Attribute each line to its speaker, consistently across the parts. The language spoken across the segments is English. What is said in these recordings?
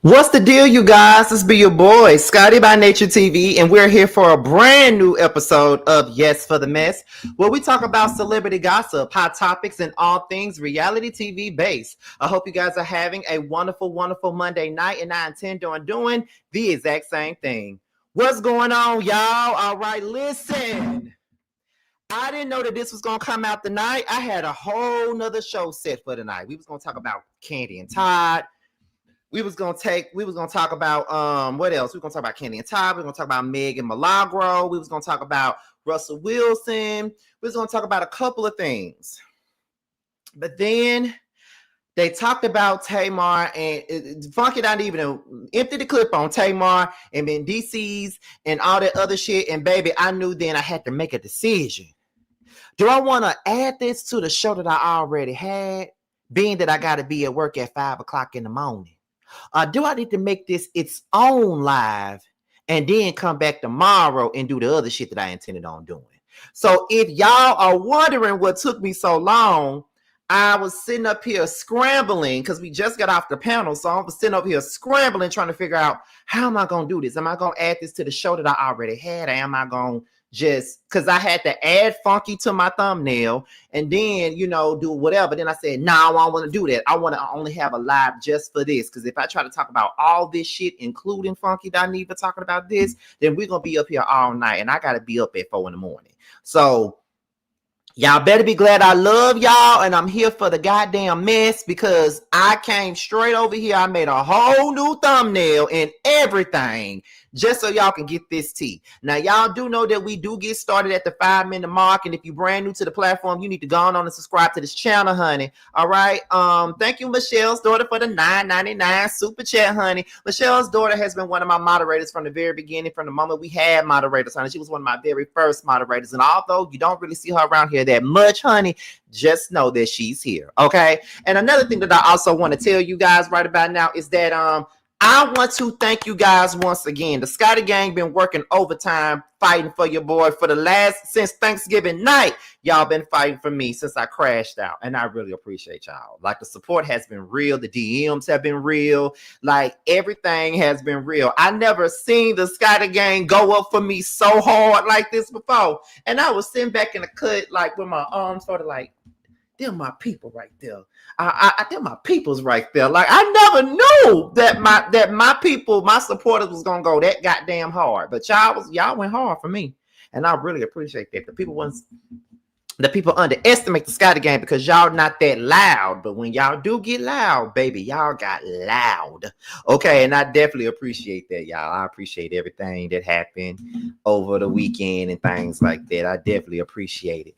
Speaker 1: What's the deal, you guys? This be your boy, Scotty by Nature TV, and we're here for a brand new episode of Yes for the Mess, where we talk about celebrity gossip, hot topics, and all things reality TV based. I hope you guys are having a wonderful, wonderful Monday night, and I intend on doing the exact same thing. What's going on, y'all? All right, listen. I didn't know that this was gonna come out tonight. I had a whole nother show set for tonight. We was gonna talk about Candy and Todd. We was gonna talk about what else? We were gonna talk about Kenny and Todd. We were gonna talk about Meg and Milagro. We was gonna talk about Russell Wilson. We was gonna talk about a couple of things. But then they talked about Tamar and Funky not even empty the clip on Tamar and Mendeecess and all that other shit. And baby, I knew then I had to make a decision. Do I want to add this to the show that I already had, being that I got to be at work at 5 o'clock in the morning? Do I need to make this its own live and then come back tomorrow and do the other shit that I intended on doing? So if y'all are wondering what took me so long, I was sitting up here scrambling because we just got off the panel. So I was sitting up here scrambling trying to figure out, how am I going to do this? Am I going to add this to the show that I already had? Or am I going to just, because I had to add Funky to my thumbnail and then, do whatever. Then I said, no, I don't want to do that. I want to only have a live just for this. Because if I try to talk about all this shit, including Funky Dineva talking about this, then we're going to be up here all night. And I got to be up at 4 a.m. So y'all better be glad I love y'all and I'm here for the goddamn mess, because I came straight over here. I made a whole new thumbnail and everything just so y'all can get this tea. Now, y'all do know that we do get started at the 5-minute mark. And if you're brand new to the platform, you need to go on and subscribe to this channel, honey. All right. Thank you, Michelle's daughter, for the $9.99 super chat, honey. Michelle's daughter has been one of my moderators from the very beginning, from the moment we had moderators, honey. She was one of my very first moderators. And although you don't really see her around here that much, honey, just know that she's here. Okay. And another thing that I also want to tell you guys right about now is that I want to thank you guys once again. The Scotty Gang been working overtime fighting for your boy since Thanksgiving night. Y'all been fighting for me since I crashed out, and I really appreciate y'all. Like, the support has been real. The DMs have been real. Like, everything has been real. I never seen the Scotty Gang go up for me so hard like this before. And I was sitting back in the cut, like, with my arms sort of like, they're my people right there. They're my peoples right there. Like, I never knew that my people, my supporters was gonna go that goddamn hard. But y'all went hard for me, and I really appreciate that. The people underestimate the Scotty Gang because y'all not that loud. But when y'all do get loud, baby, y'all got loud. Okay, and I definitely appreciate that, y'all. I appreciate everything that happened over the weekend and things like that. I definitely appreciate it.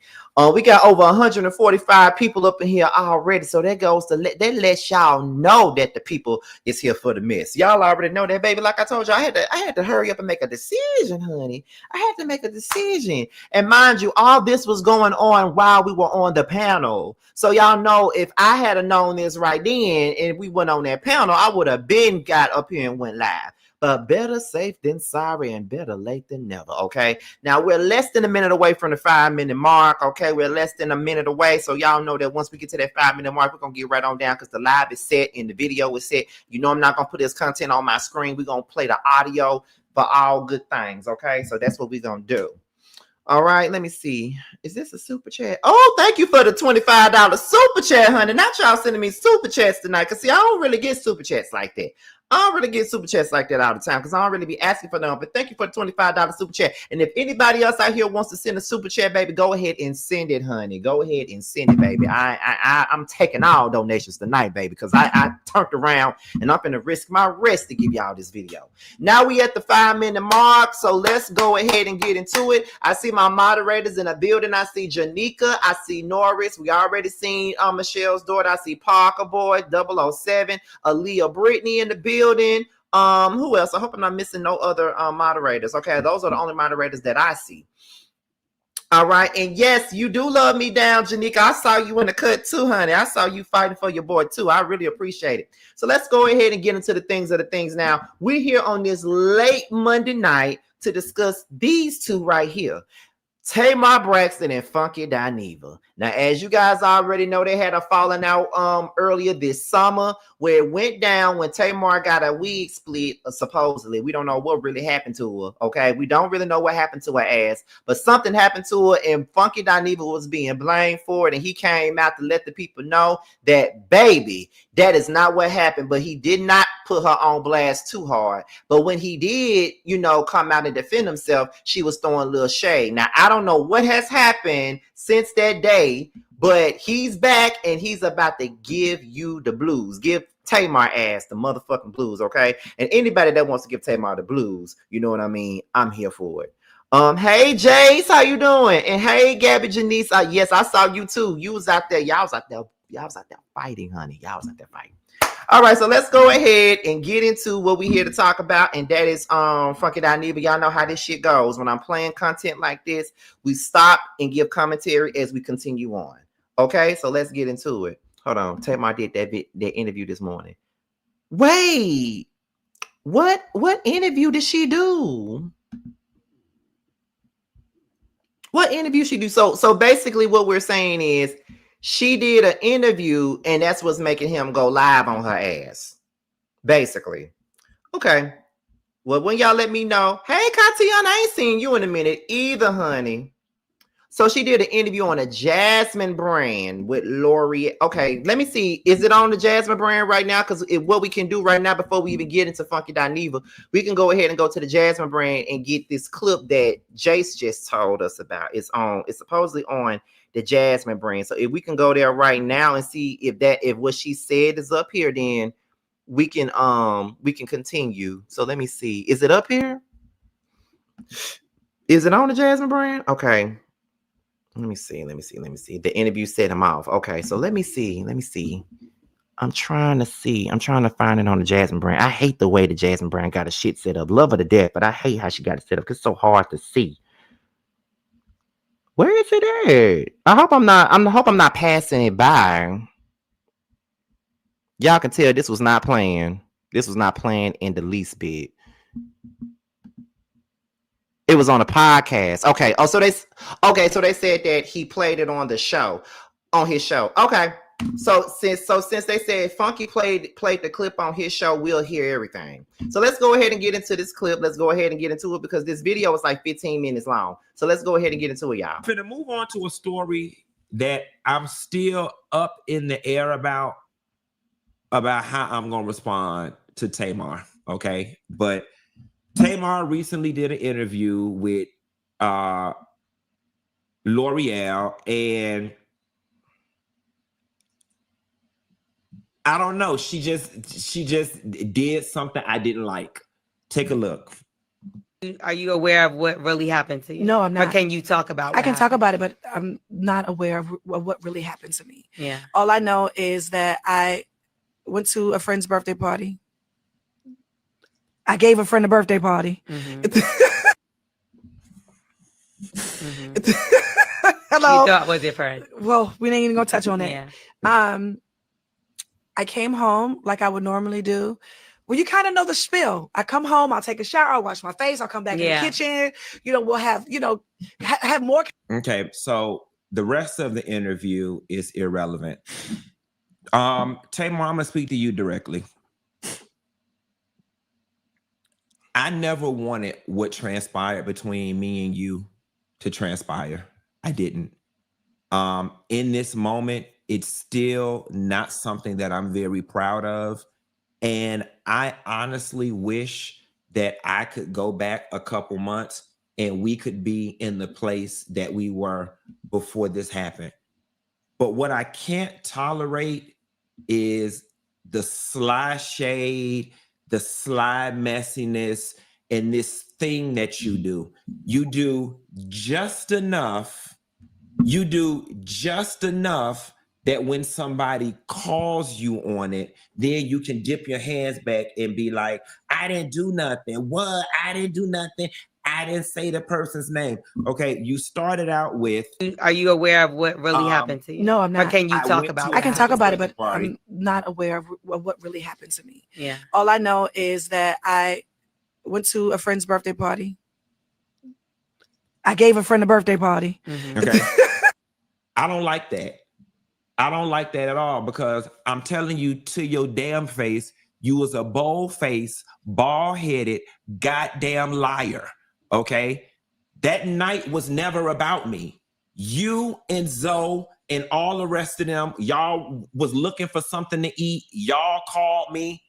Speaker 1: We got over 145 people up in here already. So that goes to that lets y'all know that the people is here for the mess. Y'all already know that, baby. Like I told you, I had to hurry up and make a decision, honey. I had to make a decision. And mind you, all this was going on while we were on the panel. So y'all know, if I had known this right then and we went on that panel, I would have been got up here and went live. But better safe than sorry, and better late than never. Okay. Now we're less than a minute away from the 5-minute mark. Okay. We're less than a minute away. So y'all know that once we get to that 5-minute mark, we're going to get right on down, because the live is set and the video is set. I'm not going to put this content on my screen. We're going to play the audio for all good things. Okay. So that's what we're going to do. All right, let me see. Is this a super chat? Oh, thank you for the $25 super chat, honey. Not y'all sending me super chats tonight. Because, see, I don't really get super chats like that. I don't really get super chats like that all the time, because I don't really be asking for them. But thank you for the $25 super chat. And if anybody else out here wants to send a super chat, baby, go ahead and send it, honey. Go ahead and send it, baby. I'm taking all donations tonight, baby, because I turned around and I'm going to risk my rest to give y'all this video. Now we at the 5-minute mark, so let's go ahead and get into it. I see my moderators in the building. I see Janika. I see Norris. We already seen Michelle's daughter. I see Parker Boy, 007, Aaliyah Brittany in the building. Who else? I hope I'm not missing no other moderators. Okay, those are the only moderators that I see. All right, and yes, you do love me down, Janika. I saw you in the cut too, honey. I saw you fighting for your boy too. I really appreciate it. So let's go ahead and get into the things now. We're here on this late Monday night to discuss these two right here. Tamar Braxton and Funky Dineva. Now, as you guys already know, they had a falling out earlier this summer where it went down when Tamar got a wig split, supposedly. We don't know what really happened to her, okay? We don't really know what happened to her ass, but something happened to her, and Funky Dineva was being blamed for it, and he came out to let the people know that, baby, that is not what happened, but he did not put her on blast too hard. But when he did, come out and defend himself, she was throwing a little shade. Now, I don't know what has happened since that day, but he's back and he's about to give you the blues. Give Tamar ass the motherfucking blues, okay? And anybody that wants to give Tamar the blues, you know what I mean? I'm here for it. Hey Jace, how you doing? And hey Gabby Janice, yes, I saw you too. You was out there, y'all was out there fighting, honey. Y'all was out there fighting. All right, so let's go ahead and get into what we here to talk about, and that is Funky Dineva. Y'all know how this shit goes. When I'm playing content like this, we stop and give commentary as we continue on. Okay, so let's get into it. Hold on, Tamar did that interview this morning. Wait, what interview did she do? What interview she do? So basically, what we're saying is, she did an interview, and that's what's making him go live on her ass. Basically. Okay. Well, when y'all let me know, hey, Katiana, I ain't seen you in a minute either, honey. So she did an interview on a Jasmine brand with Lori. Okay, let me see. Is it on the Jasmine brand right now? Because what we can do right now, before we even get into Funky Dineva, we can go ahead and go to the Jasmine brand and get this clip that Jace just told us about. It's supposedly on the Jasmine brand. So if we can go there right now and see if what she said is up here, then we can continue. So let me see. Is it up here? Is it on the Jasmine brand? Okay. Let me see. The interview set him off. Okay, so let me see. I'm trying to find it on the Jasmine brand. I hate the way the Jasmine brand got a shit set up. Love her to death, but I hate how she got it set up because it's so hard to see. Where is it at? I hope I'm not passing it by. Y'all can tell this was not playing. This was not playing in the least bit. It was on a podcast. Okay. Oh, so they said that he played it on his show. Okay. So since they said Funky played the clip on his show, we'll hear everything. So let's go ahead and get into this clip. Let's go ahead and get into it because this video is like 15 minutes long. So let's go ahead and get into it, y'all.
Speaker 2: I'm finna move on to a story that I'm still up in the air about how I'm gonna respond to Tamar. Okay, but Tamar recently did an interview with L'Oreal, and I don't know. She just did something I didn't like. Take a look.
Speaker 3: Are you aware of what really happened to you?
Speaker 4: No, I'm not.
Speaker 3: Or can you talk about
Speaker 4: I can talk about it, but I'm not aware of what really happened to me.
Speaker 3: Yeah.
Speaker 4: All I know is that I went to a friend's birthday party. I gave a friend a birthday party.
Speaker 3: Mm-hmm.
Speaker 4: Hello.
Speaker 3: You thought was your friend.
Speaker 4: Well, we ain't even gonna touch on that.
Speaker 3: Yeah.
Speaker 4: I came home like I would normally do. Well, you kind of know the spiel. I come home, I'll take a shower, I'll wash my face, I'll come back in the kitchen. We'll have, have more.
Speaker 2: Okay, so the rest of the interview is irrelevant. Tamar, I'm gonna speak to you directly. I never wanted what transpired between me and you to transpire. I didn't. In this moment, it's still not something that I'm very proud of. And I honestly wish that I could go back a couple months and we could be in the place that we were before this happened. But what I can't tolerate is the sly shade, the sly messiness, and this thing that you do. You do just enough that when somebody calls you on it, then you can dip your hands back and be like, I didn't do nothing. What? I didn't do nothing. I didn't say the person's name. Okay, you started out with...
Speaker 3: Are you aware of what really happened to you?
Speaker 4: No, I'm not.
Speaker 3: Or can you talk about it?
Speaker 4: I can talk about it, but I'm not aware of what really happened to me.
Speaker 3: Yeah.
Speaker 4: All I know is that I went to a friend's birthday party. I gave a friend a birthday party.
Speaker 3: Mm-hmm.
Speaker 2: Okay. I don't like that. I don't like that at all because I'm telling you to your damn face, you was a bold-faced, bald-headed, goddamn liar. Okay? That night was never about me. You and Zoe and all the rest of them, y'all was looking for something to eat. Y'all called me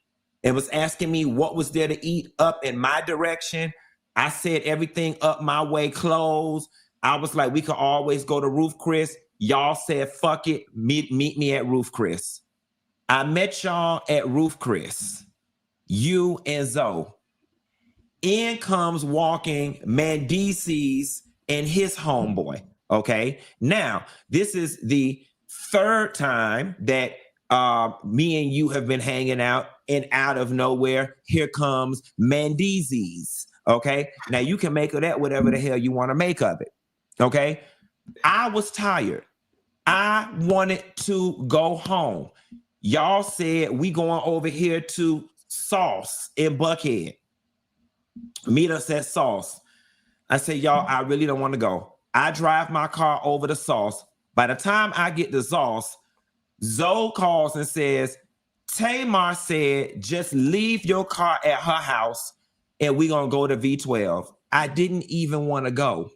Speaker 2: and was asking me what was there to eat up in my direction. I said everything up my way closed. I was like, we could always go to Roof Chris. Y'all said, fuck it, meet me at Roof Chris. I met y'all at Roof Chris, you and Zoe. In comes walking Mendeecess and his homeboy, okay? Now, this is the third time that me and you have been hanging out, and out of nowhere, here comes Mendeecess, okay? Now, you can make of that whatever the hell you want to make of it, okay? I was tired. I wanted to go home. Y'all said we going over here to Sauce in Buckhead. Meet us at Sauce. I said, y'all, I really don't want to go. I drive my car over to Sauce. By the time I get to Sauce, Zoe calls and says, Tamar said, just leave your car at her house and we're going to go to V12. I didn't even want to go.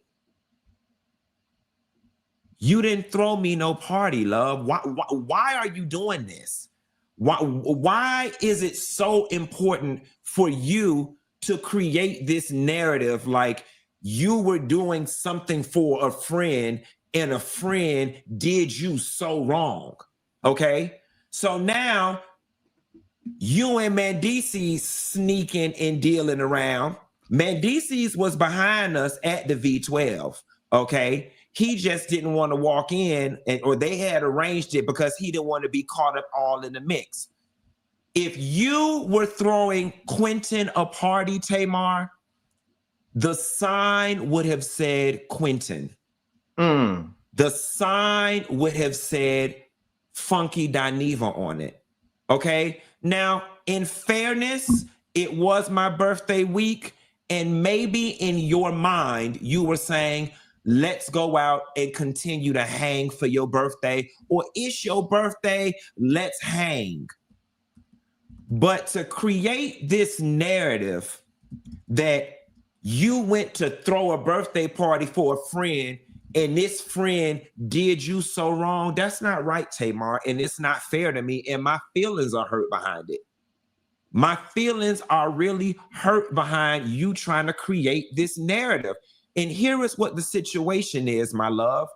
Speaker 2: You didn't throw me no party, love. Why are you doing this? Why is it so important for you to create this narrative like you were doing something for a friend and a friend did you so wrong? Okay? So now you and Mendeecess sneaking and dealing around. Mendeecess was behind us at the V12. Okay? He just didn't want to walk in, or they had arranged it because he didn't want to be caught up all in the mix. If you were throwing Quentin a party, Tamar, the sign would have said Quentin. The sign would have said Funky Dineva on it. Okay? Now, in fairness, it was my birthday week, and maybe in your mind, you were saying, let's go out and continue to hang for your birthday, or it's your birthday, let's hang. But to create this narrative that you went to throw a birthday party for a friend and this friend did you so wrong, that's not right, Tamar, and it's not fair to me, and my feelings are hurt behind it. My feelings are really hurt behind you trying to create this narrative. And here is what the situation is, my love.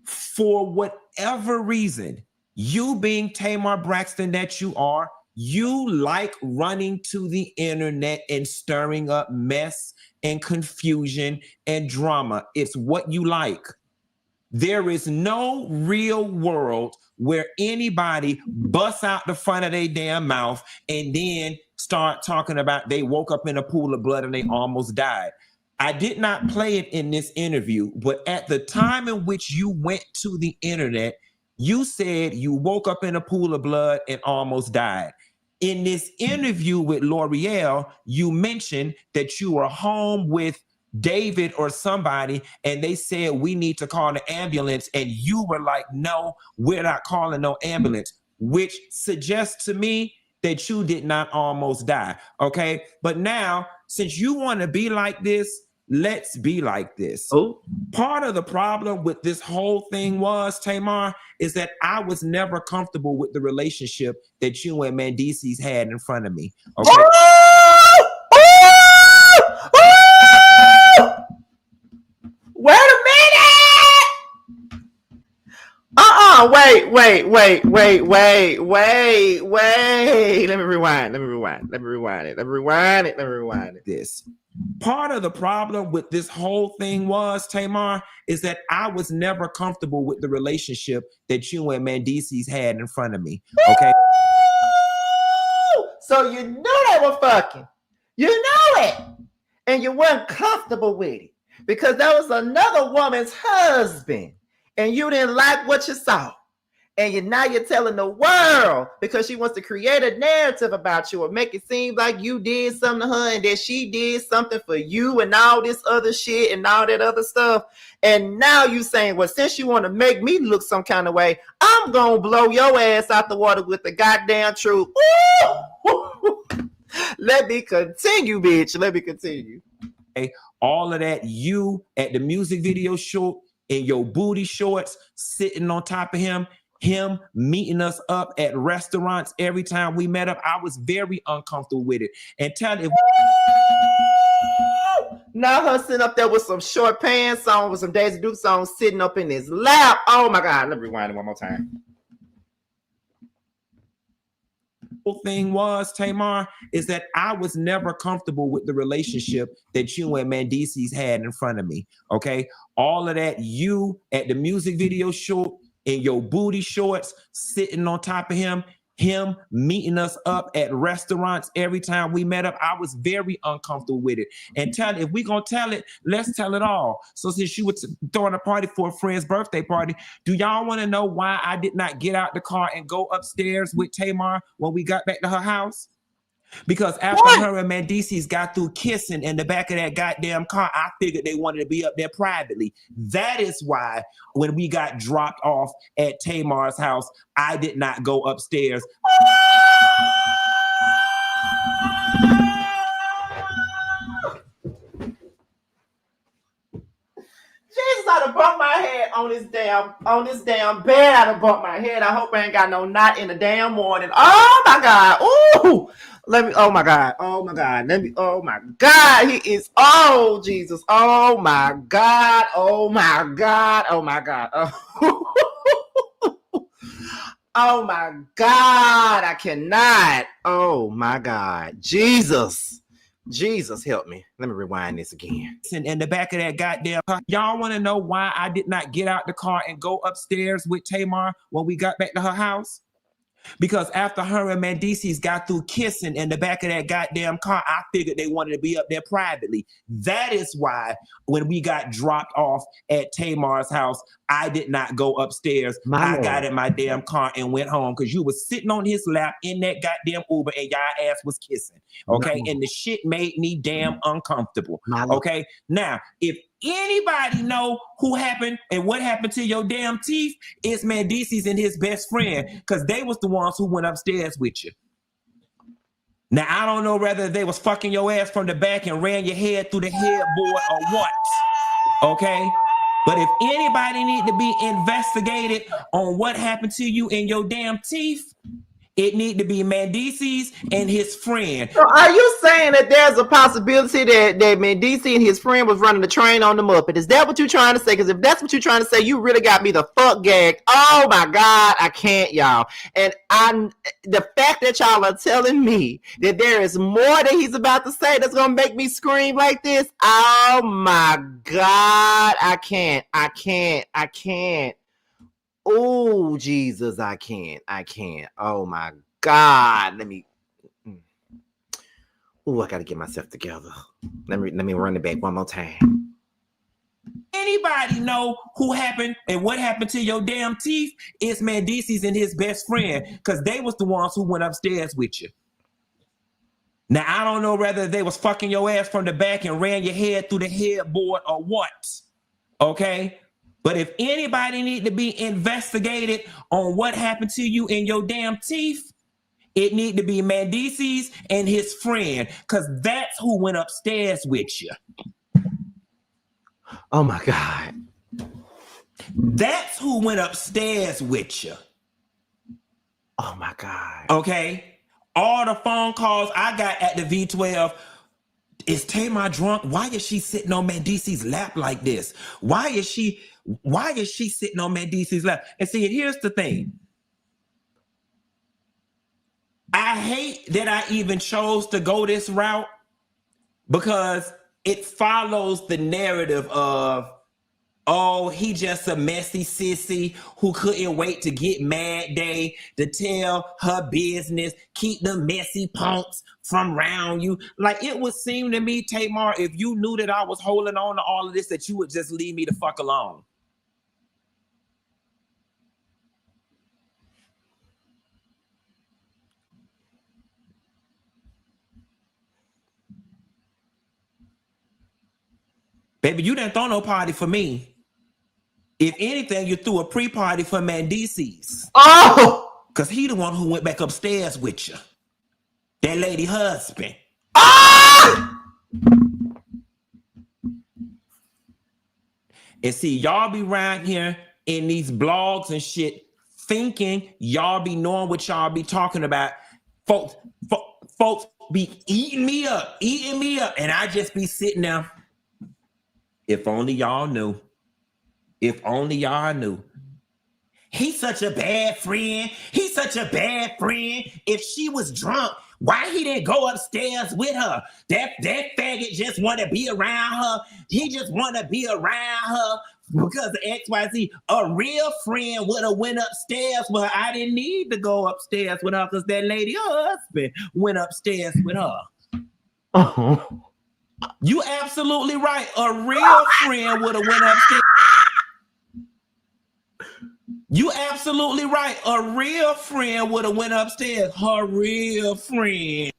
Speaker 2: For whatever reason, you being Tamar Braxton that you are, you like running to the internet and stirring up mess and confusion and drama. It's what you like. There is no real world where anybody busts out the front of their damn mouth and then start talking about they woke up in a pool of blood and they almost died. I did not play it in this interview, but at the time in which you went to the internet, you said you woke up in a pool of blood and almost died. In this interview with L'Oreal, you mentioned that you were home with David or somebody, and they said, we need to call an ambulance. And you were like, no, we're not calling no ambulance, which suggests to me that you did not almost die. Okay. But now, since you want to be like this, let's be like this.
Speaker 1: Oh,
Speaker 2: part of the problem with this whole thing was, Tamar, is that I was never comfortable with the relationship that you and Mendeecess had in front of me. Okay.
Speaker 1: Wait a minute! Wait. Let me rewind it.
Speaker 2: This. Part of the problem with this whole thing was, Tamar, is that I was never comfortable with the relationship that you and Mendeecess had in front of me. Okay.
Speaker 1: So you knew they were fucking. You knew it. And you weren't comfortable with it because that was another woman's husband and you didn't like what you saw. And now you're telling the world because she wants to create a narrative about you or make it seem like you did something to her and that she did something for you and all this other shit and all that other stuff. And now you saying, well, since you want to make me look some kind of way, I'm going to blow your ass out the water with the goddamn truth. Let me continue, bitch. Let me continue.
Speaker 2: Hey, all of that, you at the music video shoot in your booty shorts, sitting on top of him meeting us up at restaurants every time we met up. I was very uncomfortable with it. And tell it.
Speaker 1: Now her sitting up there with some short pants on, with some Daisy Dukes on, sitting up in his lap. Oh my God, let me rewind it one more time.
Speaker 2: Thing was, Tamar, is that I was never comfortable with the relationship that you and Mendeecess had in front of me. Okay, all of that, you at the music video shoot in your booty shorts, sitting on top of him meeting us up at restaurants every time we met up. I was very uncomfortable with it. And if we're gonna tell it, let's tell it all. So since you were throwing a party for a friend's birthday party, do y'all want to know why I did not get out the car and go upstairs with Tamar when we got back to her house? Because after her and Mendeecess got through kissing in the back of that goddamn car, I figured they wanted to be up there privately. That is why when we got dropped off at Tamar's house, I did not go upstairs.
Speaker 1: Jesus, I done bumped my head on this damn bed. I done bumped my head. I hope I ain't got no knot in the damn morning. Oh my God. Ooh. Oh my God. Oh my God. Oh my God. He is, oh Jesus. Oh my God. Oh my God. Oh my God. Oh, oh my God. I cannot. Oh my God. Jesus. Jesus, help me. Let me rewind this again.
Speaker 2: In the back of that goddamn car. Y'all want to know why I did not get out the car and go upstairs with Tamar when we got back to her house? Because after her and Mendeecess got through kissing in the back of that goddamn car, I figured they wanted to be up there privately. That is why when we got dropped off at Tamar's house, I did not go upstairs. I got in my damn car and went home because you was sitting on his lap in that goddamn Uber and y'all ass was kissing. Okay. And the shit made me damn uncomfortable. Okay. Now, if anybody know who happened and what happened to your damn teeth, it's Mendeecess and his best friend, because they was the ones who went upstairs with you. Now, I don't know whether they was fucking your ass from the back and ran your head through the headboard or what. Okay? But if anybody need to be investigated on what happened to you in your damn teeth, it need to be Mendeecess and his friend.
Speaker 1: So are you saying that there's a possibility that Mendeecess and his friend was running the train on the Muppet? Is that what you're trying to say? Because if that's what you're trying to say, you really got me the fuck gagged. Oh my God, I can't, y'all. And the fact that y'all are telling me that there is more that he's about to say that's gonna make me scream like this. Oh my God, I can't. Oh, Jesus, I can't. Oh, my God. Let me. Oh, I got to get myself together. Let me run it back one more time.
Speaker 2: Anybody know who happened and what happened to your damn teeth? It's Mendeecess and his best friend, because they was the ones who went upstairs with you. Now, I don't know whether they was fucking your ass from the back and ran your head through the headboard or what. Okay? But if anybody need to be investigated on what happened to you in your damn teeth, it need to be Mendeecess and his friend, because that's who went upstairs with you.
Speaker 1: Oh, my God.
Speaker 2: That's who went upstairs with you.
Speaker 1: Oh, my God.
Speaker 2: Okay? All the phone calls I got at the V12, is Tamar drunk? Why is she sitting on Mendeecess' lap like this? Why is she sitting on Mendeecess' lap? And see, here's the thing. I hate that I even chose to go this route, because it follows the narrative of, oh, he just a messy sissy who couldn't wait to get mad day to tell her business, keep the messy punks from around you. Like, it would seem to me, Tamar, if you knew that I was holding on to all of this, that you would just leave me the fuck alone. Baby, you didn't throw no party for me. If anything, you threw a pre-party for Mendeecess.
Speaker 1: Oh!
Speaker 2: Because he the one who went back upstairs with you. That lady husband.
Speaker 1: Ah!
Speaker 2: And see, y'all be around here in these blogs and shit thinking y'all be knowing what y'all be talking about. Folks be eating me up, and I just be sitting there. If only y'all knew. If only y'all knew. He's such a bad friend. He's such a bad friend. If she was drunk, why he didn't go upstairs with her? That faggot just want to be around her. He just want to be around her because of XYZ. A real friend would have went upstairs with her. I didn't need to go upstairs with her because that lady husband went upstairs with her.
Speaker 1: Oh.
Speaker 2: You absolutely right. A real friend would have went upstairs. You absolutely right. A real friend would have went upstairs. Her real friend.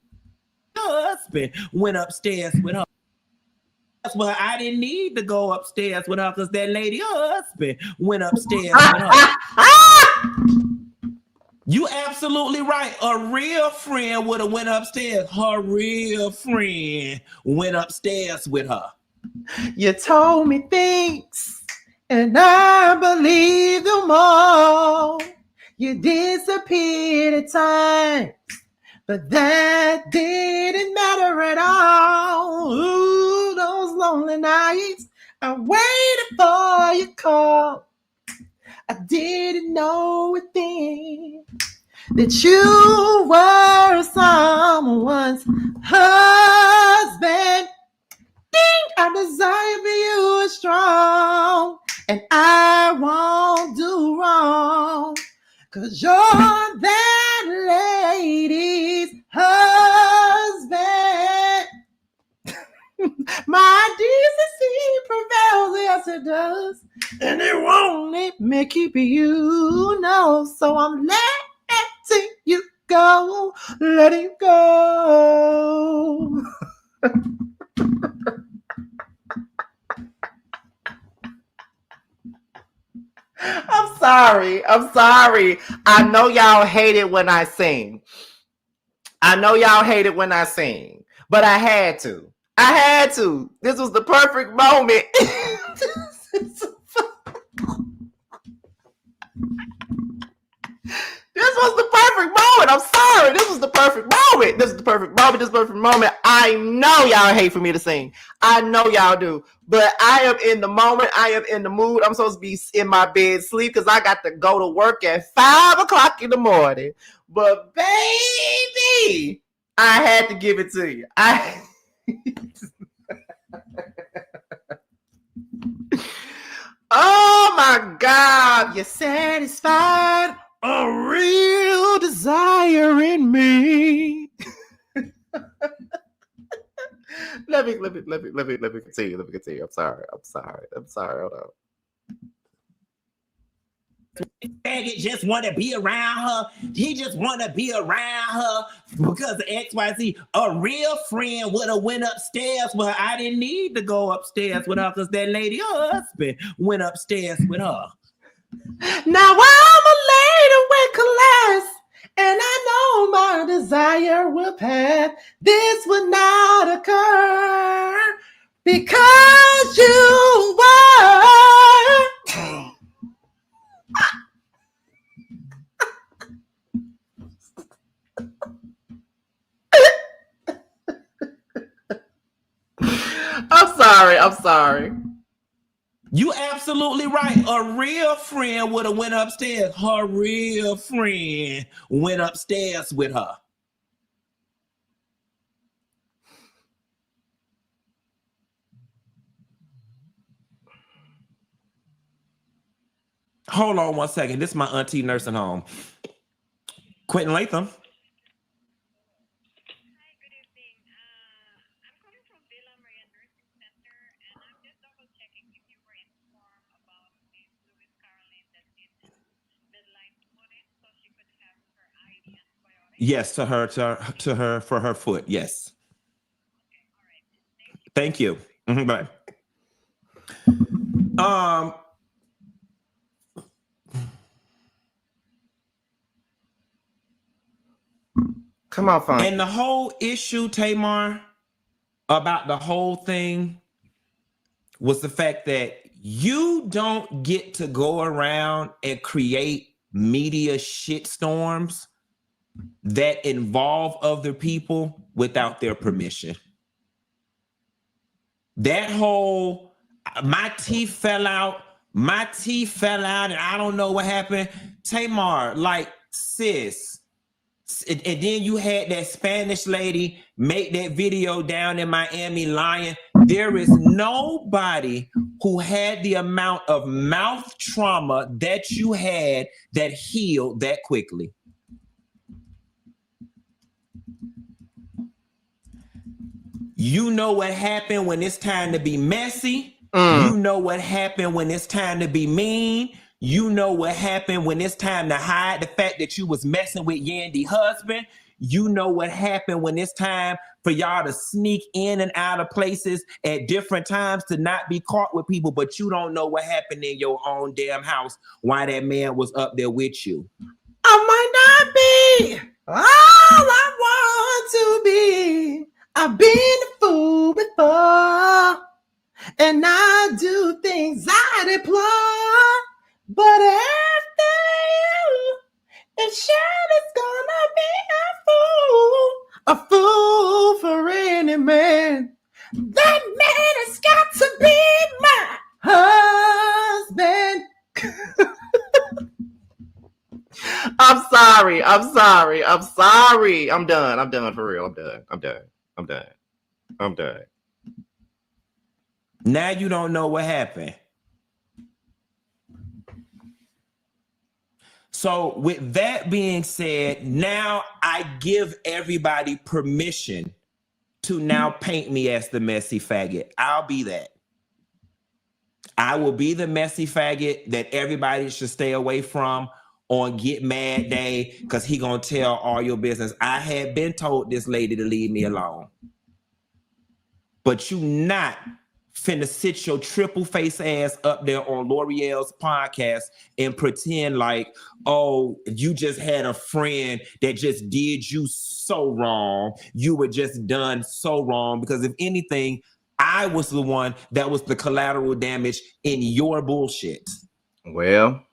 Speaker 2: Husband went upstairs with her. That's why I didn't need to go upstairs with her because that lady husband went upstairs with her. You absolutely right. A real friend would have went upstairs. Her real friend went upstairs with her.
Speaker 1: You told me things. And I believe them all. You disappeared at times, but that didn't matter at all. Ooh, those lonely nights, I waited for your call. I didn't know a thing that you were someone's husband. Our desire for you is strong, and I won't do wrong, 'cause you're that lady's husband. My decency prevails, yes it does, and it won't let me keep you, no, so I'm letting you go, let it go. I'm sorry. I know y'all hate it when I sing. But I had to. This was the perfect moment. This was the perfect moment. I'm sorry. This was the perfect moment. I know y'all hate for me to sing. I know y'all do. But I am in the moment. I am in the mood. I'm supposed to be in my bed sleep because I got to go to work at 5 o'clock in the morning. But baby, I had to give it to you. Oh my God. You're satisfied. A real desire in me. Let me continue. I'm sorry. Hold on.
Speaker 2: Faggot just want to be around her. He just want to be around her because of XYZ. A real friend would have went upstairs with her. I didn't need to go upstairs with her because that lady husband went upstairs with her.
Speaker 1: Now I'm a lady with class, and I know my desire will pass. This would not occur because you were. I'm sorry.
Speaker 2: You absolutely right. A real friend would have went upstairs. Her real friend went upstairs with her. Hold on one second. This is my auntie nursing home. Quentin Latham. Yes, to her for her foot. Yes. Thank you. Bye.
Speaker 1: Come on, Funky.
Speaker 2: And the whole issue, Tamar, about the whole thing was the fact that you don't get to go around and create media shitstorms that involve other people without their permission. That whole, my teeth fell out, and I don't know what happened. Tamar, like, sis. And then you had that Spanish lady make that video down in Miami lying. There is nobody who had the amount of mouth trauma that you had that healed that quickly. You know what happened when it's time to be messy. You know what happened when it's time to be mean. You know what happened when it's time to hide the fact that you was messing with Yandy's husband. You know what happened when it's time for y'all to sneak in and out of places at different times to not be caught with people, but you don't know what happened in your own damn house while that man was up there with you.
Speaker 1: I might not be all I want to be. I've been a fool before, and I do things I deplore. But after you, it sure is gonna be a fool for any man. That man has got to be my husband. I'm sorry. I'm done for real. I'm done.
Speaker 2: Now you don't know what happened. So with that being said, now I give everybody permission to now paint me as the messy faggot. I'll be that. I will be the messy faggot that everybody should stay away from on Get Mad Day because he gonna tell all your business. I had been told this lady to leave me alone. But you not finna sit your triple face ass up there on L'Oreal's podcast and pretend like, oh, you just had a friend that just did you so wrong. You were just done so wrong. Because if anything, I was the one that was the collateral damage in your bullshit.
Speaker 1: Well,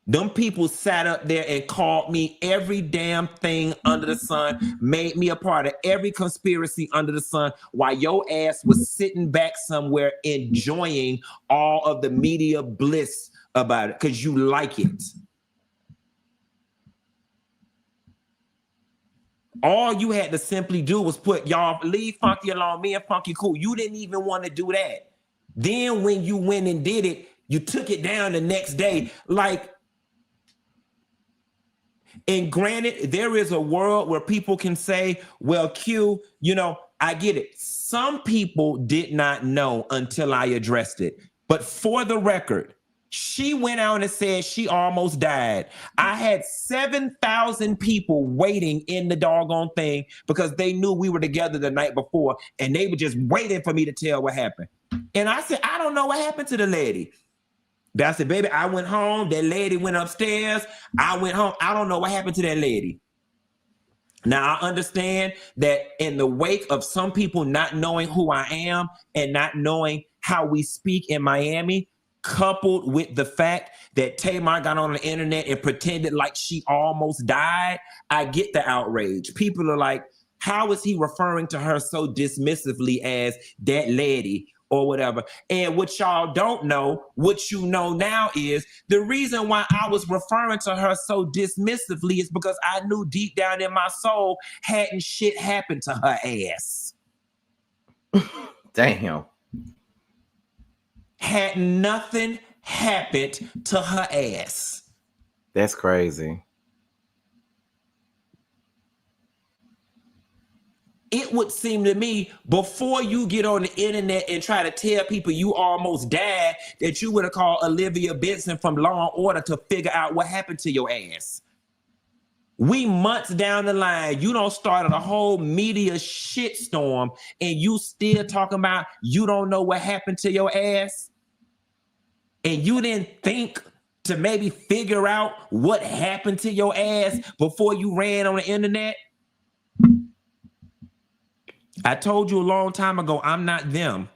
Speaker 2: them people sat up there and called me every damn thing under the sun, made me a part of every conspiracy under the sun while your ass was sitting back somewhere enjoying all of the media bliss about it because you like it. All you had to simply do was put y'all leave Funky alone, me and Funky cool. You didn't even want to do that. Then when you went and did it, you took it down the next day. Like, and granted, there is a world where people can say, well, Q, you know, I get it. Some people did not know until I addressed it. But for the record, she went out and said she almost died. I had 7,000 people waiting in the doggone thing because they knew we were together the night before and they were just waiting for me to tell what happened. And I said, I don't know what happened to the lady. I said, baby, I went home. That lady went upstairs. I went home. I don't know what happened to that lady. Now, I understand that in the wake of some people not knowing who I am and not knowing how we speak in Miami, coupled with the fact that Tamar got on the internet and pretended like she almost died, I get the outrage. People are like, how is he referring to her so dismissively as that lady? Or whatever. And what y'all don't know, what you know now is the reason why I was referring to her so dismissively is because I knew deep down in my soul hadn't shit happened to her ass.
Speaker 1: Damn.
Speaker 2: Had nothing happened to her ass.
Speaker 1: That's crazy.
Speaker 2: It would seem to me, before you get on the internet and try to tell people you almost died, that you would have called Olivia Benson from Law and Order to figure out what happened to your ass. We months down the line, you don't start a whole media shitstorm and you still talking about you don't know what happened to your ass. And you didn't think to maybe figure out what happened to your ass before you ran on the internet. I told you a long time ago, I'm not them.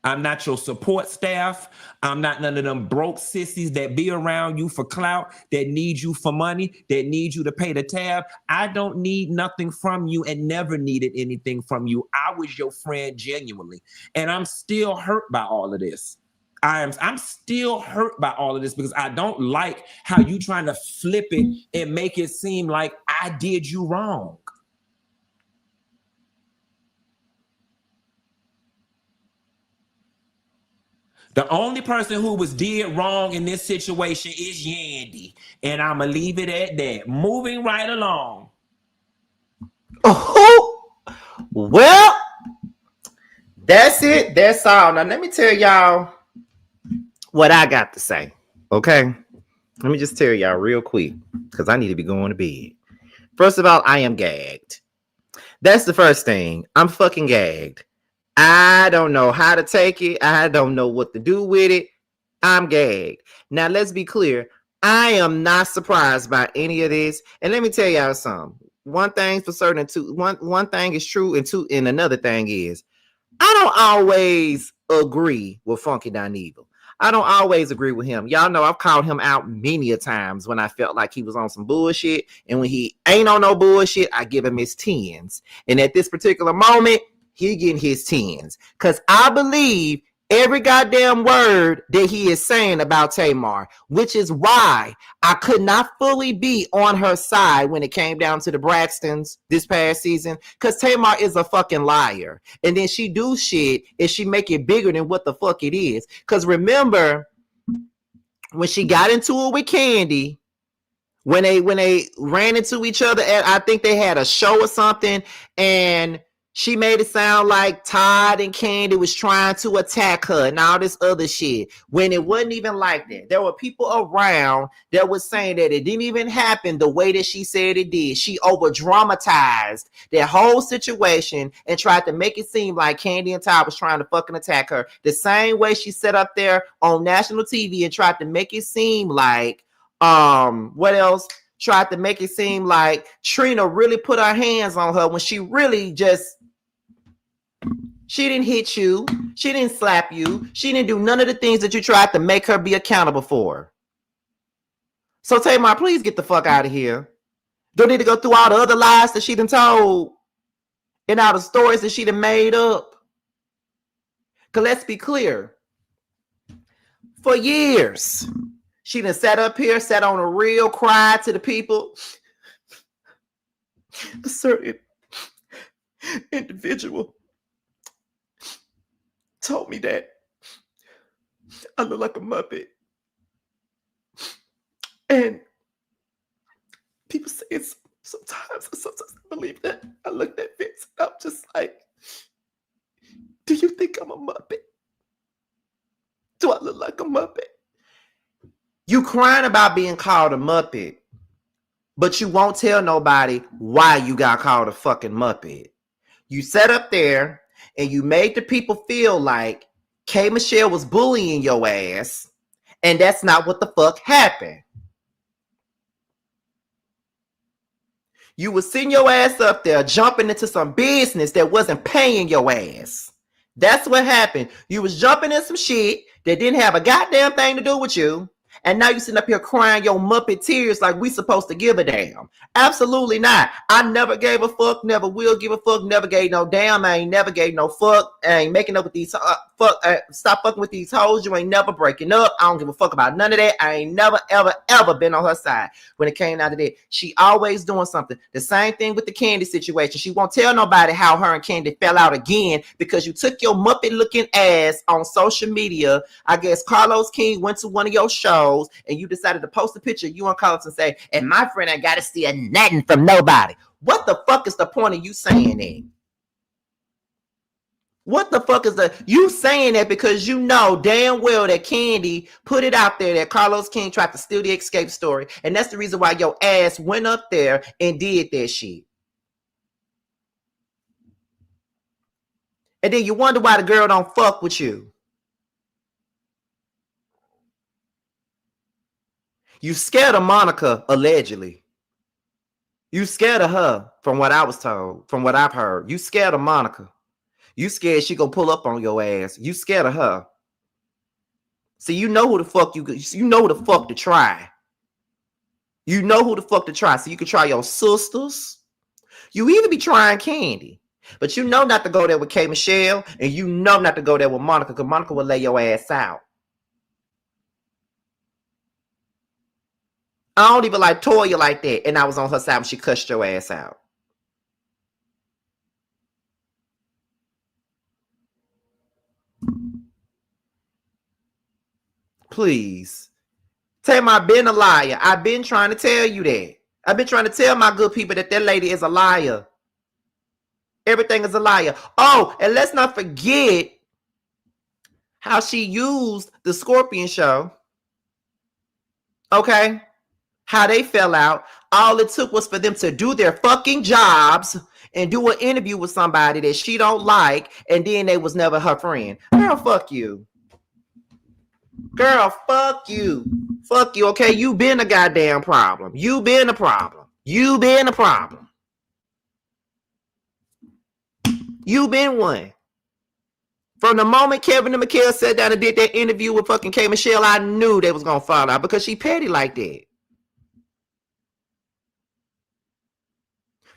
Speaker 2: I'm not your support staff. I'm not none of them broke sissies that be around you for clout, that need you for money, that need you to pay the tab. I don't need nothing from you and never needed anything from you. I was your friend genuinely. And I'm still hurt by all of this. I'm still hurt by all of this because I don't like how you trying to flip it and make it seem like I did you wrong. The only person who was did wrong in this situation is Yandy. And I'm going to leave it at that. Moving right along.
Speaker 1: Oh, well, that's it. That's all. Now, let me tell y'all what I got to say. Okay? Let me just tell y'all real quick because I need to be going to bed. First of all, I am gagged. That's the first thing. I'm fucking gagged. I don't know how to take it. I don't know what to do with it. I'm gagged. Now, let's be clear. I am not surprised by any of this. And let me tell y'all something. One thing for certain, one thing is true, and another thing is, I don't always agree with Funky Dineva. I don't always agree with him. Y'all know I've called him out many a times when I felt like he was on some bullshit. And when he ain't on no bullshit, I give him his 10s. And at this particular moment, he getting his 10s. Because I believe every goddamn word that he is saying about Tamar, which is why I could not fully be on her side when it came down to the Braxtons this past season, because Tamar is a fucking liar. And then she do shit and she make it bigger than what the fuck it is. Because remember, when she got into it with Candy, when they ran into each other, at, I think they had a show or something, and she made it sound like Todd and Candy was trying to attack her and all this other shit, when it wasn't even like that. There were people around that was saying that it didn't even happen the way that she said it did. She over-dramatized that whole situation and tried to make it seem like Candy and Todd was trying to fucking attack her. The same way she sat up there on national TV and tried to make it seem like, what else? Tried to make it seem like Trina really put her hands on her when she really just, she didn't hit you. She didn't slap you. She didn't do none of the things that you tried to make her be accountable for. So Tamar, please get the fuck out of here. Don't need to go through all the other lies that she done told and all the stories that she done made up. Because let's be clear. For years, she done sat up here, sat on a real cry to the people. A certain individual told me that I look like a Muppet. And people say it's sometimes I believe that. I looked at Vince and I'm just like, do you think I'm a Muppet? Do I look like a Muppet? You crying about being called a Muppet, but you won't tell nobody why you got called a fucking Muppet. You sat up there and you made the people feel like K. Michelle was bullying your ass, and that's not what the fuck happened. You was sitting your ass up there jumping into some business that wasn't paying your ass. That's what happened. You was jumping in some shit that didn't have a goddamn thing to do with you. And now you sitting up here crying your Muppet tears like we supposed to give a damn. Absolutely not. I never gave a fuck, never will give a fuck, never gave no damn. I ain't never gave no fuck. I ain't making up with these stop fucking with these hoes. You ain't never breaking up. I don't give a fuck about none of that. I ain't never, ever been on her side when it came down to that. She always doing something. The same thing with the Candy situation. She won't tell nobody how her and Candy fell out again because you took your Muppet looking ass on social media. I guess Carlos King went to one of your shows and you decided to post a picture of you and Carlos and say, and my friend ain't got to see nothing from nobody. What the fuck is the point of you saying that? What the fuck is that? You saying that because you know damn well that Candy put it out there that Carlos King tried to steal the Escape story. And that's the reason why your ass went up there and did that shit. And then you wonder why the girl don't fuck with you. You scared of Monica, allegedly. You scared of her, from what I was told, from what I've heard. You scared of Monica. You scared she gonna pull up on your ass. You scared of her. See, you know who the fuck you know who the fuck to try. You know who the fuck to try. So you can try your sisters. You even be trying Candy. But you know not to go there with K. Michelle, and you know not to go there with Monica, because Monica will lay your ass out. I don't even like Toya like that, and I was on her side when she cussed your ass out. Please. Tamar, I've been a liar. I've been trying to tell you that. I've been trying to tell my good people that lady is a liar. Everything is a liar. Oh, and let's not forget how she used the Scorpion show. Okay? How they fell out. All it took was for them to do their fucking jobs and do an interview with somebody that she don't like, and then they was never her friend. Girl, fuck you. Girl, fuck you. Fuck you, okay? You been a goddamn problem. You been a problem. You been a problem. You been one. From the moment Kevin and Mikhail sat down and did that interview with fucking K. Michelle, I knew they was gonna fall out because she petty like that.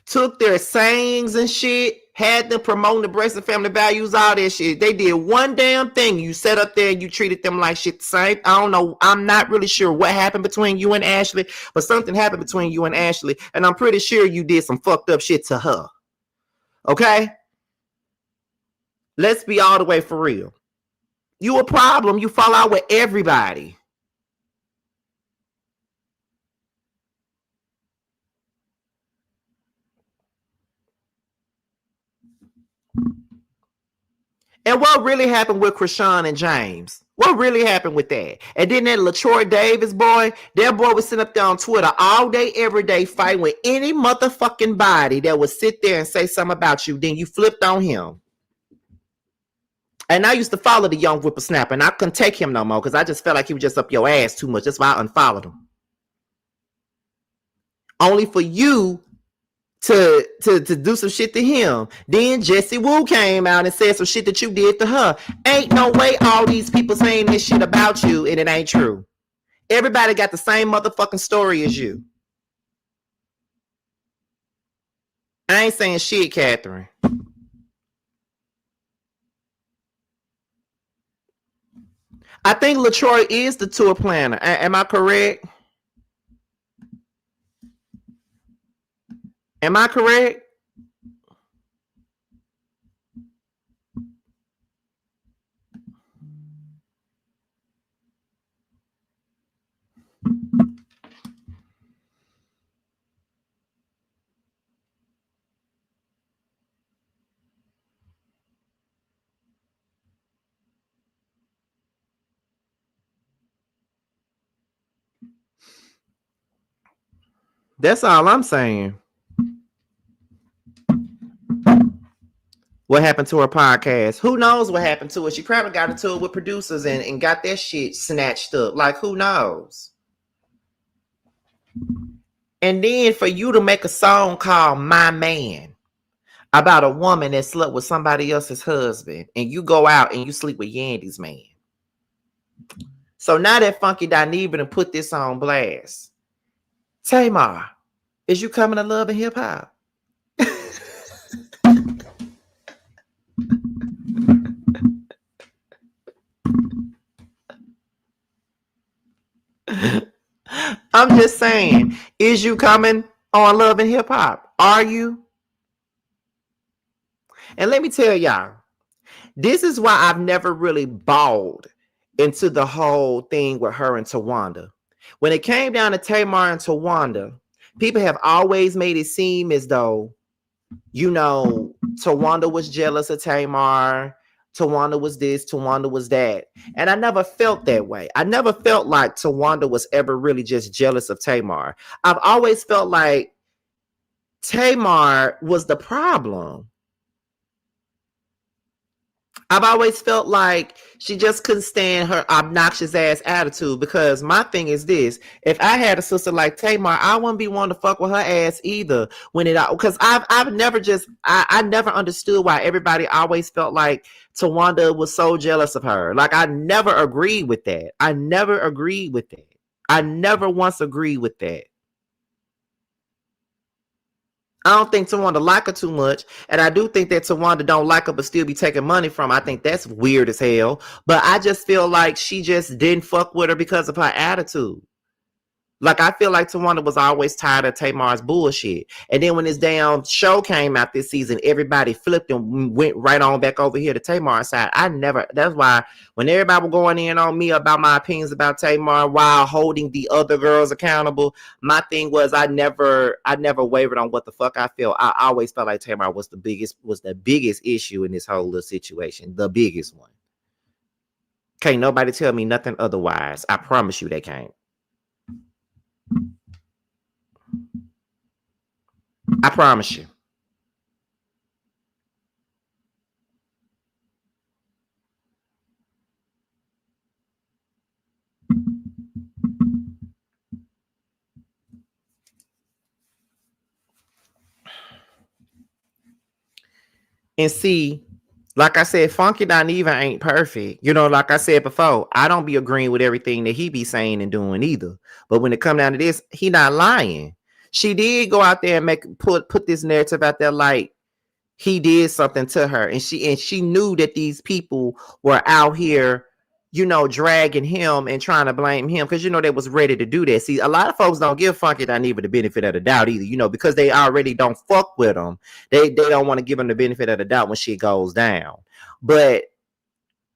Speaker 1: Took their sayings and shit, had them promoting the breast and family values, all that shit. They did one damn thing. You sat up there and you treated them like shit the same. I don't know. I'm not really sure what happened between you and Ashley, but something happened between you and Ashley, and I'm pretty sure you did some fucked up shit to her. Okay? Let's be all the way for real. You a problem. You fall out with everybody. And what really happened with Krishan and James? What really happened with that? And then that LaTroy Davis boy, that boy was sitting up there on Twitter all day, every day, fighting with any motherfucking body that would sit there and say something about you. Then you flipped on him. And I used to follow the young whippersnapper, and I couldn't take him no more because I just felt like he was just up your ass too much. That's why I unfollowed him. Only for you to do some shit to him. Then Jessie Wu came out and said some shit that you did to her. Ain't no way all these people saying this shit about you and it ain't true. Everybody got the same motherfucking story as you. I ain't saying shit, Catherine. I think LaTroy is the tour planner. Am I correct? Am I correct? That's all I'm saying. What happened to her podcast? Who knows what happened to her? She probably got into it with producers and got that shit snatched up. Like, who knows? And then for you to make a song called My Man about a woman that slept with somebody else's husband, and you go out and you sleep with Yandy's man. So now that Funky Dineva done put this on blast. Tamar, is you coming to Love and Hip Hop? I'm just saying, is you coming on Love and Hip Hop? Are you? And let me tell y'all, this is why I've never really bought into the whole thing with her and Tawanda. When it came down to Tamar and Tawanda, people have always made it seem as though, you know, Tawanda was jealous of Tamar Tawanda was this, Tawanda was that. And I never felt that way. I never felt like Tawanda was ever really just jealous of Tamar. I've always felt like Tamar was the problem. I've always felt like she just couldn't stand her obnoxious ass attitude, because my thing is this: if I had a sister like Tamar, I wouldn't be wanting to fuck with her ass either. Because I've never I never understood why everybody always felt like Tawanda was so jealous of her. Like, I never agreed with that. I never once agreed with that. I don't think Tawanda like her too much, and I do think that Tawanda don't like her but still be taking money from her. I think that's weird as hell, but I just feel like she just didn't fuck with her because of her attitude. Like, I feel like Tawanda was always tired of Tamar's bullshit. And then when this damn show came out this season, everybody flipped and went right on back over here to Tamar's side. That's why when everybody was going in on me about my opinions about Tamar while holding the other girls accountable, my thing was I never wavered on what the fuck I feel. I always felt like Tamar was the biggest issue in this whole little situation. The biggest one. Can't nobody tell me nothing otherwise. I promise you they can't. I promise you. And see, like I said, Funky Dineva ain't perfect. You know, like I said before, I don't be agreeing with everything that he be saying and doing either. But when it come down to this, he not lying. She did go out there and put this narrative out there like he did something to her, and she knew that these people were out here, you know, dragging him and trying to blame him, because you know they was ready to do that. See, a lot of folks don't give Funky Dineva the benefit of the doubt either, you know, because they already don't fuck with him. They don't want to give him the benefit of the doubt when shit goes down. But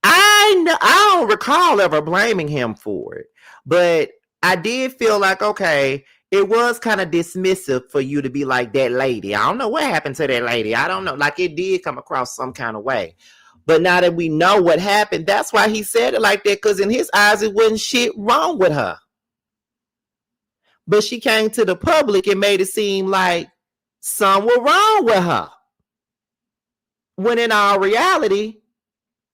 Speaker 1: I don't recall ever blaming him for it, but I did feel like, okay, it was kind of dismissive for you to be like, that lady, I don't know what happened to that lady. I don't know. Like, it did come across some kind of way. But now that we know what happened, that's why he said it like that, because in his eyes, it wasn't shit wrong with her. But she came to the public and made it seem like something was wrong with her. When in all reality,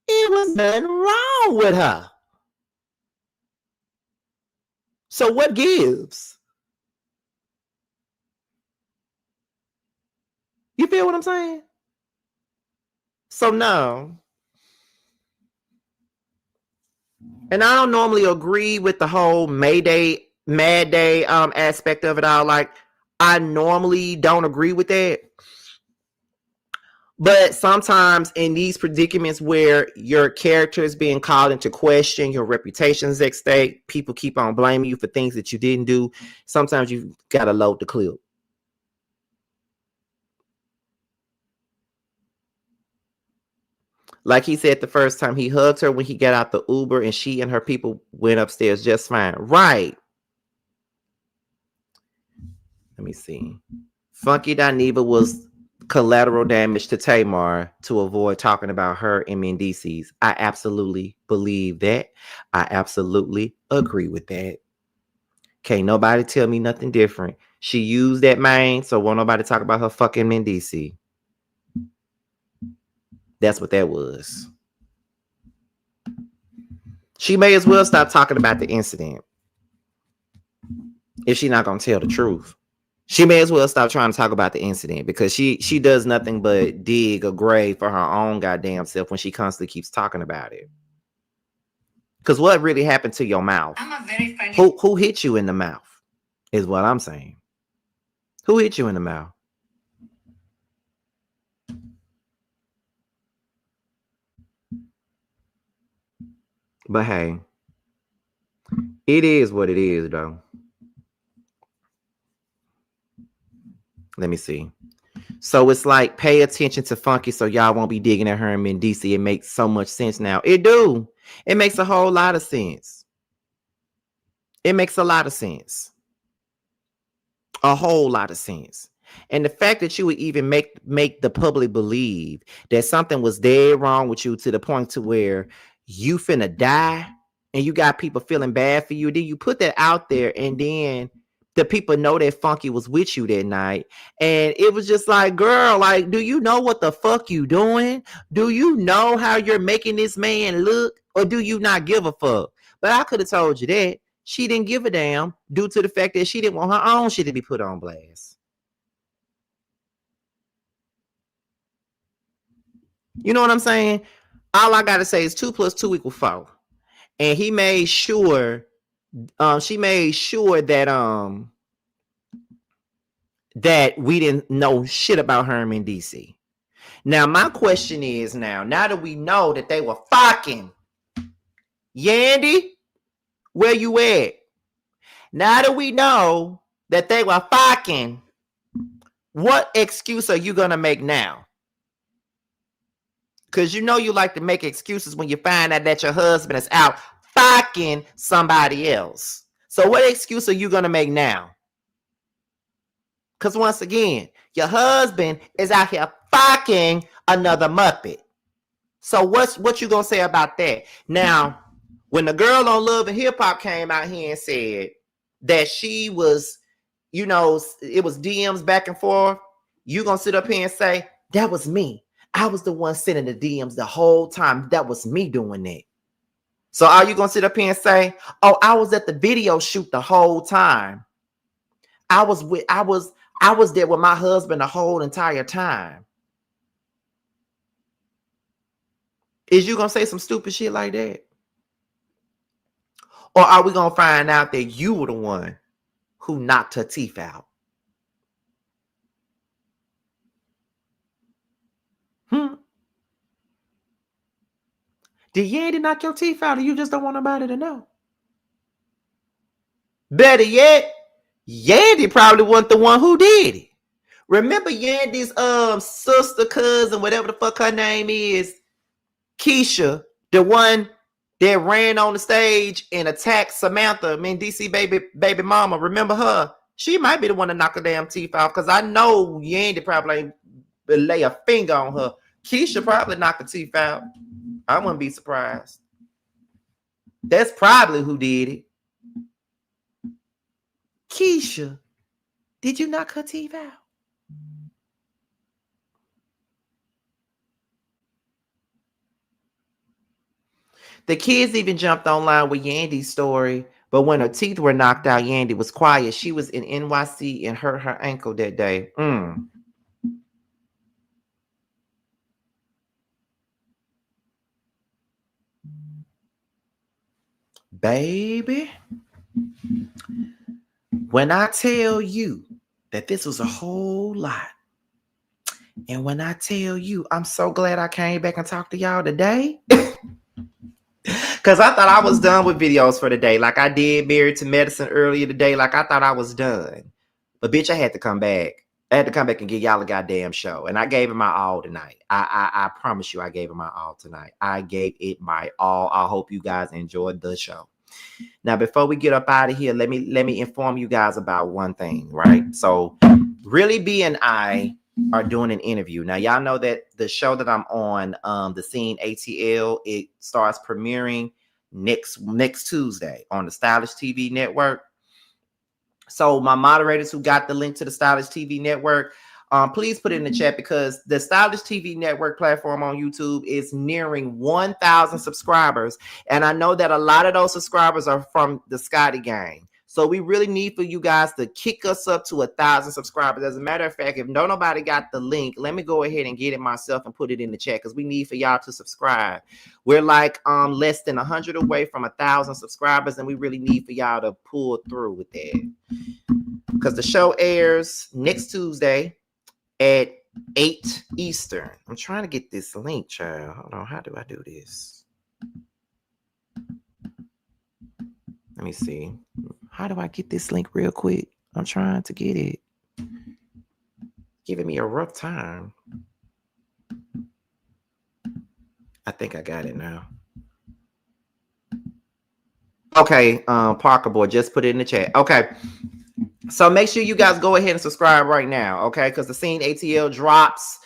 Speaker 1: it was nothing wrong with her. So what gives? You feel what I'm saying? So no. And I don't normally agree with the whole Mad Day aspect of it all. Like, I normally don't agree with that. But sometimes in these predicaments where your character is being called into question, your reputation is at stake, people keep on blaming you for things that you didn't do, sometimes you've got to load the clip. Like he said the first time, he hugged her when he got out the Uber, and she and her people went upstairs just fine. Right. Let me see. Funky Dineva was collateral damage to Tamar to avoid talking about her and Mendeecess. I absolutely believe that. I absolutely agree with that. Can't nobody tell me nothing different. She used that man, so won't nobody talk about her fucking Mendeecess. That's what that was. She may as well stop talking about the incident if she's not going to tell the truth. She may as well stop trying to talk about the incident, because she does nothing but dig a grave for her own goddamn self when she constantly keeps talking about it. Because what really happened to your mouth?
Speaker 5: I'm a very funny.
Speaker 1: Who hit you in the mouth is what I'm saying. Who hit you in the mouth? But hey, it is what it is, though. Let me see. So it's like, pay attention to Funky so y'all won't be digging at her and Mendeecess. It makes so much sense now. It do. It makes a whole lot of sense. It makes a lot of sense. A whole lot of sense. And the fact that you would even make the public believe that something was dead wrong with you to the point to where you finna die and you got people feeling bad for you. Then you put that out there and then the people know that Funky was with you that night. And it was just like, girl, like, do you know what the fuck you doing? Do you know how you're making this man look? Or do you not give a fuck? But I could have told you that. She didn't give a damn due to the fact that she didn't want her own shit to be put on blast. You know what I'm saying? All I got to say is 2 + 2 = 4. And he made sure, she made sure that that we didn't know shit about her in DC. Now, my question is now that we know that they were fucking, Yandy, where you at? Now that we know that they were fucking, what excuse are you going to make now? Because you know you like to make excuses when you find out that your husband is out fucking somebody else. So what excuse are you going to make now? Because once again, your husband is out here fucking another Muppet. So what you going to say about that? Now, when the girl on Love and Hip Hop came out here and said that she was, you know, it was DMs back and forth, you going to sit up here and say, that was me. I was the one sending the DMs the whole time. That was me doing that. So are you going to sit up here and say, oh, I was at the video shoot the whole time. I was there with my husband the whole entire time. Is you going to say some stupid shit like that? Or are we going to find out that you were the one who knocked her teeth out? Did Yandy knock your teeth out or you just don't want nobody to know? Better yet, Yandy probably wasn't the one who did it. Remember Yandy's sister, cousin, whatever the fuck her name is, Keisha, the one that ran on the stage and attacked Samantha, Mendeecess baby mama. Remember her? She might be the one to knock her damn teeth out because I know Yandy probably lay a finger on her. Keisha probably knocked her teeth out. I wouldn't be surprised. That's probably who did it. Keisha, did you knock her teeth out? The kids even jumped online with Yandy's story, but when her teeth were knocked out, Yandy was quiet. She was in NYC and hurt her ankle that day. Baby, when I tell you that this was a whole lot, and when I tell you I'm so glad I came back and talked to y'all today, because I thought I was done with videos for the day. Like I did Married to Medicine earlier today. Like I thought I was done. But bitch, I had to come back. I had to come back and give y'all a goddamn show. And I gave it my all tonight. I promise you I gave it my all tonight. I gave it my all. I hope you guys enjoyed the show. Now, before we get up out of here, let me inform you guys about one thing, right? So Really B and I are doing an interview. Now, y'all know that the show that I'm on, The Scene ATL, it starts premiering next Tuesday on the Stylish TV network. So my moderators who got the link to the Stylish TV network, please put it in the chat, because the Stylish TV network platform on YouTube is nearing 1,000 subscribers. And I know that a lot of those subscribers are from the Scotty gang. So we really need for you guys to kick us up to 1,000 subscribers. As a matter of fact, if nobody got the link, let me go ahead and get it myself and put it in the chat, because we need for y'all to subscribe. We're like less than 100 away from 1,000 subscribers, and we really need for y'all to pull through with that, because the show airs next Tuesday at 8 Eastern. I'm trying to get this link, child. Hold on. How do I do this? Let me see. How do I get this link real quick? I'm trying to get it. Giving me a rough time. I think I got it now. Okay, Parker boy, just put it in the chat. Okay. So make sure you guys go ahead and subscribe right now, okay? Because the Scene ATL drops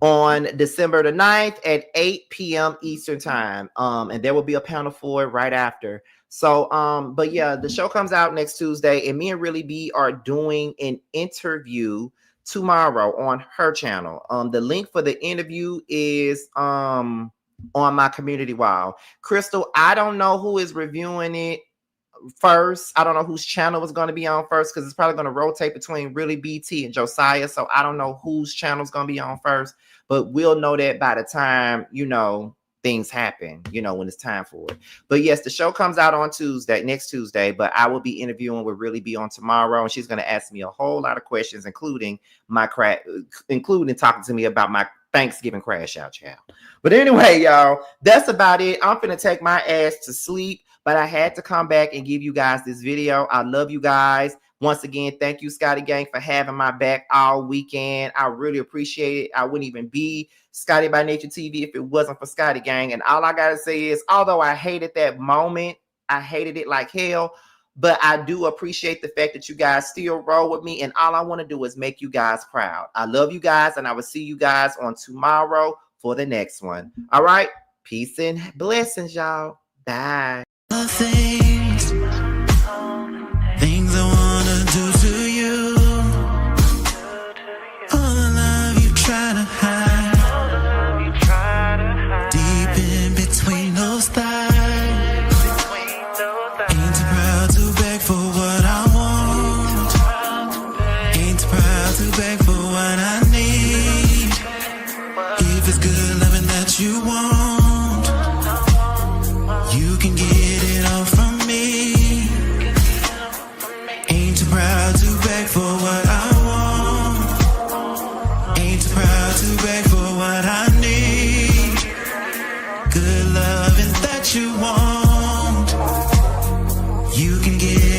Speaker 1: on December the 9th at 8 p.m. Eastern time. And there will be a panel for it right after. So, but yeah, the show comes out next Tuesday, and me and Really B are doing an interview tomorrow on her channel. The link for the interview is on my community wall. Crystal, I don't know who is reviewing it first. I don't know whose channel is going to be on first, because it's probably going to rotate between Really BT and Josiah. So I don't know whose channel is going to be on first, but we'll know that by the time, things happen, when it's time for it. But yes, the show comes out on next Tuesday, but I will be interviewing with Really B on tomorrow, and she's going to ask me a whole lot of questions, including talking to me about my Thanksgiving crash out, child. But anyway, y'all, that's about it. I'm finna take my ass to sleep, but I had to come back and give you guys this video. I love you guys. Once again, thank you, Scotty Gang, for having my back all weekend. I really appreciate it. I wouldn't even be Scotty by Nature TV if it wasn't for Scotty Gang. And all I got to say is, although I hated that moment, I hated it like hell, but I do appreciate the fact that you guys still roll with me. And all I want to do is make you guys proud. I love you guys, and I will see you guys on tomorrow for the next one. All right. Peace and blessings, y'all. Bye.
Speaker 5: Things I wanna do to you, all the love you try to hide, deep in between those thighs. Ain't too proud to beg for what I want, ain't too proud to beg for what I need. If it's good loving that you want, you can get it all from me. Ain't too proud to beg for what I want, ain't too proud to beg for what I need. Good loving that you want, you can get